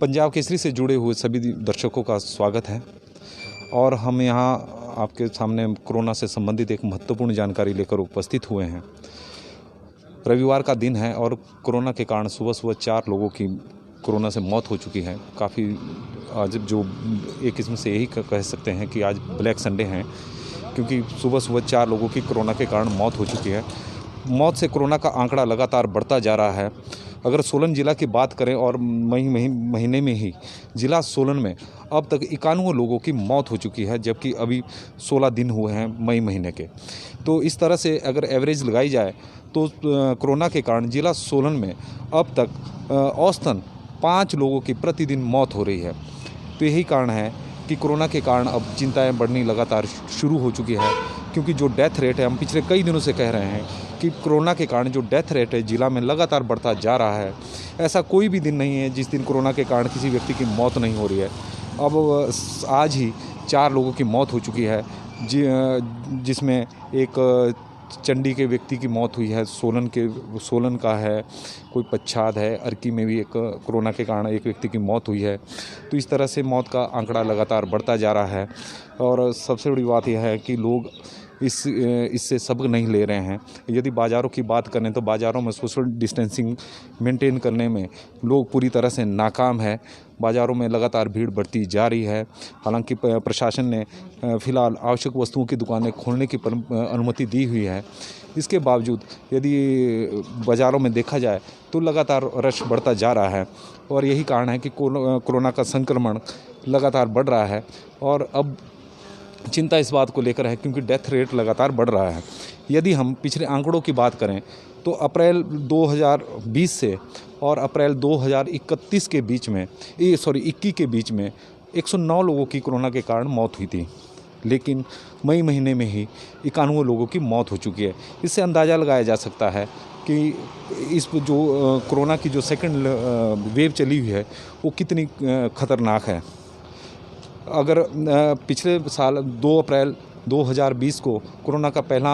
पंजाब केसरी से जुड़े हुए सभी दर्शकों का स्वागत है और हम यहाँ आपके सामने कोरोना से संबंधित एक महत्वपूर्ण जानकारी लेकर उपस्थित हुए हैं। रविवार का दिन है और कोरोना के कारण सुबह सुबह 4 लोगों की कोरोना से मौत हो चुकी है। काफ़ी आज जो एक किस्म से यही कह सकते हैं कि आज ब्लैक संडे हैं, क्योंकि सुबह सुबह 4 लोगों की कोरोना के कारण मौत हो चुकी है। मौत से कोरोना का आंकड़ा लगातार बढ़ता जा रहा है। अगर सोलन ज़िला की बात करें और मई महीने में ही ज़िला सोलन में अब तक 91 लोगों की मौत हो चुकी है, जबकि अभी 16 दिन हुए हैं मई महीने के। तो इस तरह से अगर एवरेज लगाई जाए तो कोरोना के कारण ज़िला सोलन में अब तक औसतन 5 लोगों की प्रतिदिन मौत हो रही है। तो यही कारण है कि कोरोना के कारण अब चिंताएं बढ़नी लगातार शुरू हो चुकी है, क्योंकि जो डेथ रेट है, हम पिछले कई दिनों से कह रहे हैं कि कोरोना के कारण जो डेथ रेट है ज़िला में लगातार बढ़ता जा रहा है। ऐसा कोई भी दिन नहीं है जिस दिन कोरोना के कारण किसी व्यक्ति की मौत नहीं हो रही है। अब आज ही 4 लोगों की मौत हो चुकी है, जिसमें एक चंडी के व्यक्ति की मौत हुई है, सोलन का है, कोई पच्छाद है, अर्की में भी एक कोरोना के कारण एक व्यक्ति की मौत हुई है। तो इस तरह से मौत का आंकड़ा लगातार बढ़ता जा रहा है और सबसे बड़ी बात यह है कि लोग इससे सबक नहीं ले रहे हैं। यदि बाज़ारों की बात करें तो बाज़ारों में सोशल डिस्टेंसिंग मेंटेन करने में लोग पूरी तरह से नाकाम है। बाज़ारों में लगातार भीड़ बढ़ती जा रही है। हालांकि प्रशासन ने फ़िलहाल आवश्यक वस्तुओं की दुकानें खोलने की अनुमति दी हुई है। इसके बावजूद यदि बाज़ारों में देखा जाए तो लगातार रश बढ़ता जा रहा है और यही कारण है कि कोरोना का संक्रमण लगातार बढ़ रहा है। और अब चिंता इस बात को लेकर है क्योंकि डेथ रेट लगातार बढ़ रहा है। यदि हम पिछले आंकड़ों की बात करें तो अप्रैल 2020 से और अप्रैल 2021 के बीच में 21 के बीच में 109 लोगों की कोरोना के कारण मौत हुई थी, लेकिन मई महीने में ही 91 लोगों की मौत हो चुकी है। इससे अंदाज़ा लगाया जा सकता है कि इस जो कोरोना की जो सेकंड वेव चली हुई है वो कितनी ख़तरनाक है। अगर पिछले साल 2 अप्रैल 2020 को कोरोना का पहला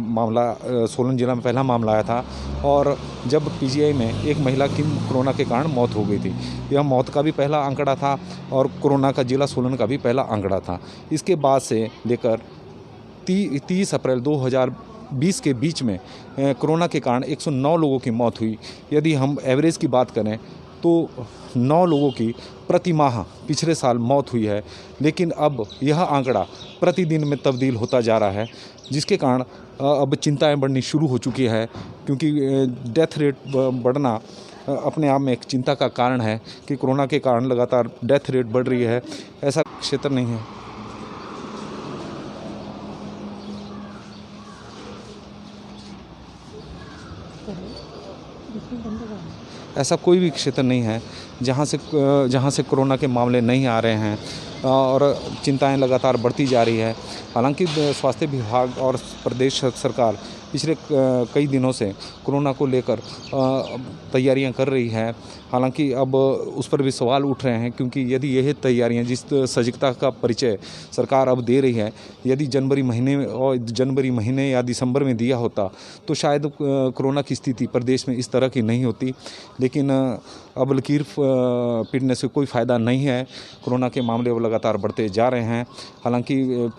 मामला सोलन ज़िला में पहला मामला आया था और जब पीजीआई में एक महिला की कोरोना के कारण मौत हो गई थी। यह मौत का भी पहला आंकड़ा था और कोरोना का ज़िला सोलन का भी पहला आंकड़ा था। इसके बाद से लेकर 30 अप्रैल 2020 के बीच में कोरोना के कारण 109 लोगों की मौत हुई। यदि हम एवरेज की बात करें तो 9 लोगों की प्रति माह पिछले साल मौत हुई है, लेकिन अब यह आंकड़ा प्रतिदिन में तब्दील होता जा रहा है, जिसके कारण अब चिंताएं बढ़नी शुरू हो चुकी है। क्योंकि डेथ रेट बढ़ना अपने आप में एक चिंता का कारण है कि कोरोना के कारण लगातार डेथ रेट बढ़ रही है। ऐसा क्षेत्र नहीं है। ऐसा कोई भी क्षेत्र नहीं है जहाँ से कोरोना के मामले नहीं आ रहे हैं और चिंताएं लगातार बढ़ती जा रही है। हालांकि स्वास्थ्य विभाग और प्रदेश सरकार पिछले कई दिनों से कोरोना को लेकर तैयारियां कर रही है। हालांकि अब उस पर भी सवाल उठ रहे हैं, क्योंकि यदि यह तैयारियां जिस सजगता का परिचय सरकार अब दे रही है, यदि जनवरी महीने या दिसंबर में दिया होता तो शायद कोरोना की स्थिति प्रदेश में इस तरह की नहीं होती। लेकिन अब लकीर पीटने से कोई फ़ायदा नहीं है। कोरोना के मामले अब लगातार बढ़ते जा रहे हैं। हालांकि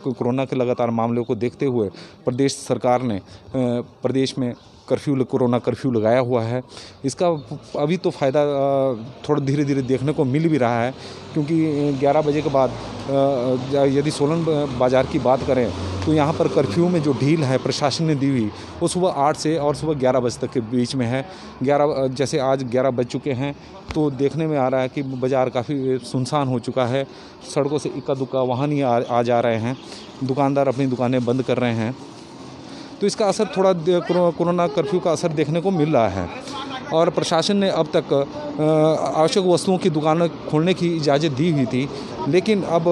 कोरोना के लगातार मामलों को देखते हुए प्रदेश सरकार ने प्रदेश में कोरोना कर्फ्यू लगाया हुआ है। इसका अभी तो फ़ायदा थोड़ा धीरे धीरे देखने को मिल भी रहा है, क्योंकि 11 बजे के बाद यदि सोलन बाज़ार की बात करें तो यहाँ पर कर्फ्यू में जो ढील है प्रशासन ने दी हुई वो सुबह 8 से और सुबह 11 बजे तक के बीच में है। 11 जैसे आज 11 बज चुके हैं तो देखने में आ रहा है कि बाज़ार काफ़ी सुनसान हो चुका है। सड़कों से इक्का दुक्का वाहन ही आ जा रहे हैं। दुकानदार अपनी दुकानें बंद कर रहे हैं। तो इसका असर थोड़ा कोरोना कर्फ्यू का असर देखने को मिल रहा है। और प्रशासन ने अब तक आवश्यक वस्तुओं की दुकानें खोलने की इजाज़त दी हुई थी, लेकिन अब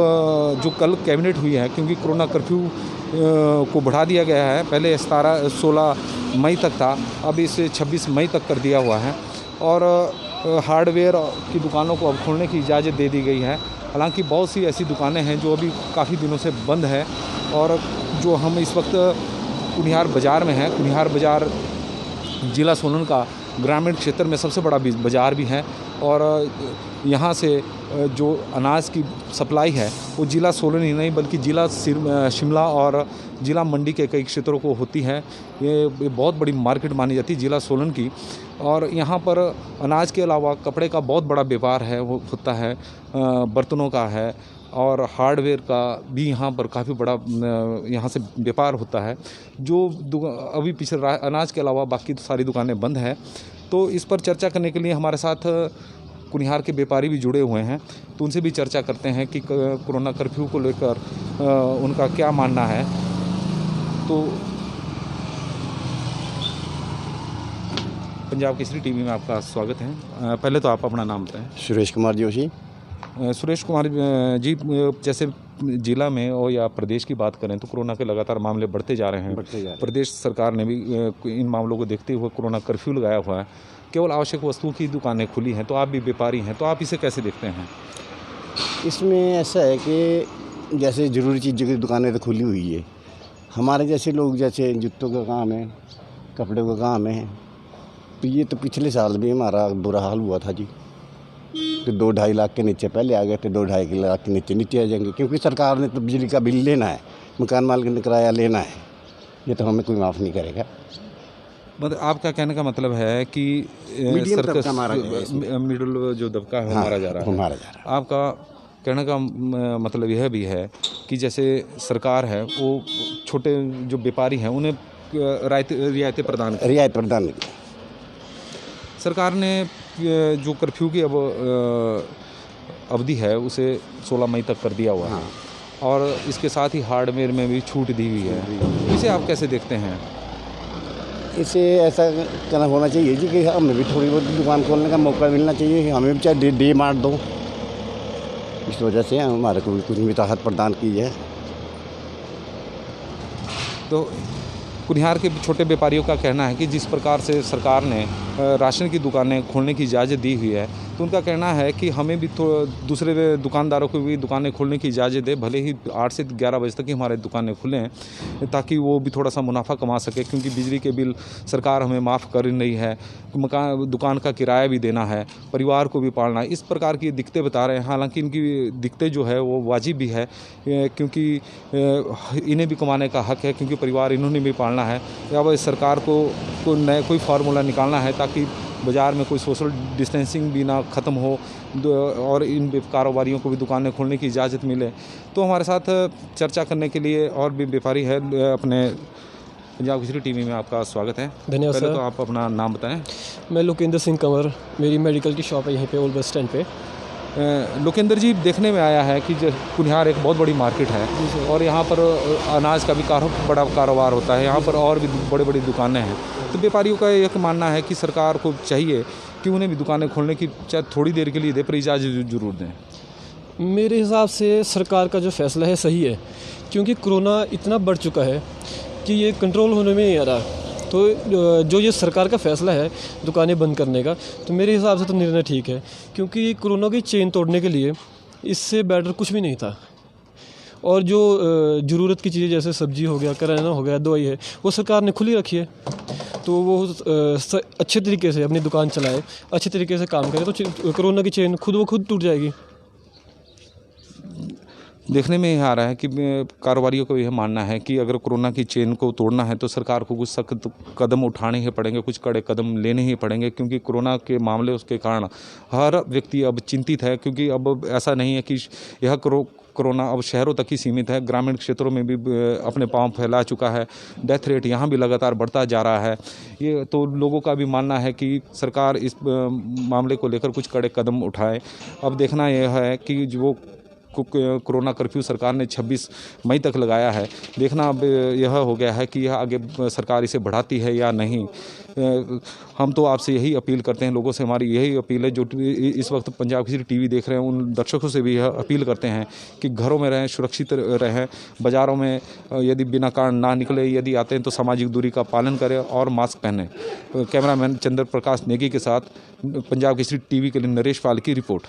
जो कल कैबिनेट हुई है, क्योंकि कोरोना कर्फ्यू को बढ़ा दिया गया है, पहले 16 मई तक था, अब इसे 26 मई तक कर दिया हुआ है। और हार्डवेयर की दुकानों को अब खोलने की इजाज़त दे दी गई है। हालांकि बहुत सी ऐसी दुकानें हैं जो अभी काफ़ी दिनों से बंद है। और जो हम इस वक्त कुनिहार बाज़ार में हैं, कुनिहार बाज़ार ज़िला सोलन का ग्रामीण क्षेत्र में सबसे बड़ा बाज़ार भी है। और यहाँ से जो अनाज की सप्लाई है वो ज़िला सोलन ही नहीं बल्कि ज़िला शिमला और ज़िला मंडी के कई क्षेत्रों को होती है। ये बहुत बड़ी मार्केट मानी जाती है ज़िला सोलन की। और यहाँ पर अनाज के अलावा कपड़े का बहुत बड़ा व्यापार है, वो होता है, बर्तनों का है और हार्डवेयर का भी यहाँ पर काफ़ी बड़ा यहाँ से व्यापार होता है। जो अभी पीछे अनाज के अलावा बाकी तो सारी दुकानें बंद हैं। तो इस पर चर्चा करने के लिए हमारे साथ कुनिहार के व्यापारी भी जुड़े हुए हैं, तो उनसे भी चर्चा करते हैं कि कोरोना कर्फ्यू को लेकर उनका क्या मानना है। तो पंजाब केसरी टीवी में आपका स्वागत है। पहले तो आप अपना नाम बताएं। सुरेश कुमार जोशी। सुरेश कुमार जी, जैसे जिला में और या प्रदेश की बात करें तो कोरोना के लगातार मामले बढ़ते जा रहे हैं। प्रदेश सरकार ने भी इन मामलों को देखते हुए कोरोना कर्फ्यू लगाया हुआ है। केवल आवश्यक वस्तुओं की दुकानें खुली हैं, तो आप भी व्यापारी हैं, तो आप इसे कैसे देखते हैं? इसमें ऐसा है कि जैसे ज़रूरी चीज़ों की दुकानें तो खुली हुई है। हमारे जैसे लोग, जैसे जूतों का काम है, कपड़े का काम है, तो ये तो पिछले साल भी हमारा बुरा हाल हुआ था जी। तो 2-2.5 लाख के नीचे पहले आ गए थे, 2-2.5 लाख के नीचे आ जाएंगे, क्योंकि सरकार ने तो बिजली का बिल लेना है, मकान मालिक ने किराया लेना है, ये तो हमें कोई माफ़ नहीं करेगा। मतलब आपका कहने का मतलब है कि मिडिल जो दबका है मारा जा रहा है। आपका कहने का मतलब यह भी है कि जैसे सरकार है वो छोटे जो व्यापारी हैं उन्हें रियायतें प्रदान सरकार ने जो कर्फ्यू की अब अवधि है उसे 16 मई तक कर दिया हुआ है। और इसके साथ ही हार्डवेयर में भी छूट दी हुई है। इसे आप कैसे देखते हैं? इसे ऐसा करना होना चाहिए जी कि हमें भी थोड़ी बहुत दुकान खोलने का मौका मिलना चाहिए। हमें भी चाहे डे मार्ट दो, इस वजह से हमारे को भी कुछ भी राहत प्रदान की है। तो कुनिहार के छोटे व्यापारियों का कहना है कि जिस प्रकार से सरकार ने राशन की दुकानें खोलने की इजाज़त दी हुई है, तो उनका कहना है कि हमें भी दूसरे दुकानदारों को भी दुकानें खोलने की इजाज़त दे। भले ही 8 से 11 बजे तक ही हमारे दुकानें खुलें, ताकि वो भी थोड़ा सा मुनाफा कमा सके, क्योंकि बिजली के बिल सरकार हमें माफ़ कर रही है, दुकान का किराया भी देना है, परिवार को भी पालना है। इस प्रकार की दिक्कतें बता रहे हैं। हालांकि इनकी दिक्कतें जो है वो वाजिब भी है, क्योंकि इन्हें भी कमाने का हक है, क्योंकि परिवार इन्होंने भी पालना है। या वह सरकार को कोई फार्मूला निकालना है ताकि बाज़ार में कोई सोशल डिस्टेंसिंग भी ना ख़त्म हो और इन कारोबारियों को भी दुकानें खोलने की इजाज़त मिले। तो हमारे साथ चर्चा करने के लिए और भी व्यापारी है। अपने पंजाब केसरी टीवी में आपका स्वागत है। धन्यवाद सर। पहले तो आप अपना नाम बताएं। मैं लोकेंद्र सिंह कंवर, मेरी मेडिकल की शॉप है यहीं पे ओल्ड बस स्टैंड पे। लोकेंद्र जी, देखने में आया है कि कुनिहार एक बहुत बड़ी मार्केट है और यहाँ पर अनाज का भी बड़ा कारोबार होता है। यहाँ पर और भी बड़ी बड़ी दुकानें हैं। तो व्यापारियों का एक मानना है कि सरकार को चाहिए कि उन्हें भी दुकानें खोलने की चाहे थोड़ी देर के लिए दे, पर इजाज़त जरूर दें। मेरे हिसाब से सरकार का जो फैसला है सही है, क्योंकि कोरोना इतना बढ़ चुका है कि ये कंट्रोल होने में नहीं आ रहा। तो जो ये सरकार का फ़ैसला है दुकानें बंद करने का, तो मेरे हिसाब से तो निर्णय ठीक है, क्योंकि कोरोना की चेन तोड़ने के लिए इससे बेटर कुछ भी नहीं था। और जो ज़रूरत की चीज़ें जैसे सब्जी हो गया, किराना हो गया, दवाई है, वो सरकार ने खुली रखी है। तो वो अच्छे तरीके से अपनी दुकान चलाए, अच्छे तरीके से काम करे, तो कोरोना की चेन खुद ब खुद टूट जाएगी। देखने में यह आ रहा है कि कारोबारियों को यह मानना है कि अगर कोरोना की चेन को तोड़ना है तो सरकार को कुछ सख्त कदम उठाने ही पड़ेंगे, कुछ कड़े कदम लेने ही पड़ेंगे, क्योंकि कोरोना के मामले उसके कारण हर व्यक्ति अब चिंतित है। क्योंकि अब ऐसा नहीं है कि यह कोरोना अब शहरों तक ही सीमित है, ग्रामीण क्षेत्रों में भी अपने पांव फैला चुका है। डेथ रेट यहाँ भी लगातार बढ़ता जा रहा है। ये तो लोगों का भी मानना है कि सरकार इस मामले को लेकर कुछ कड़े कदम उठाए। अब देखना यह है कि जो कोरोना कर्फ्यू सरकार ने 26 मई तक लगाया है, देखना अब यह हो गया है कि यह आगे सरकार इसे बढ़ाती है या नहीं। हम तो आपसे यही अपील करते हैं, लोगों से हमारी यही अपील है, जो इस वक्त पंजाब केसरी टीवी देख रहे हैं उन दर्शकों से भी यह अपील करते हैं कि घरों में रहें, सुरक्षित रहें, बाज़ारों में यदि बिना कारण ना निकले, यदि आते हैं तो सामाजिक दूरी का पालन करें और मास्क पहनें। कैमरामैन चंद्र प्रकाश नेगी के साथ पंजाब केसरी टीवी के लिए नरेश पाल की रिपोर्ट।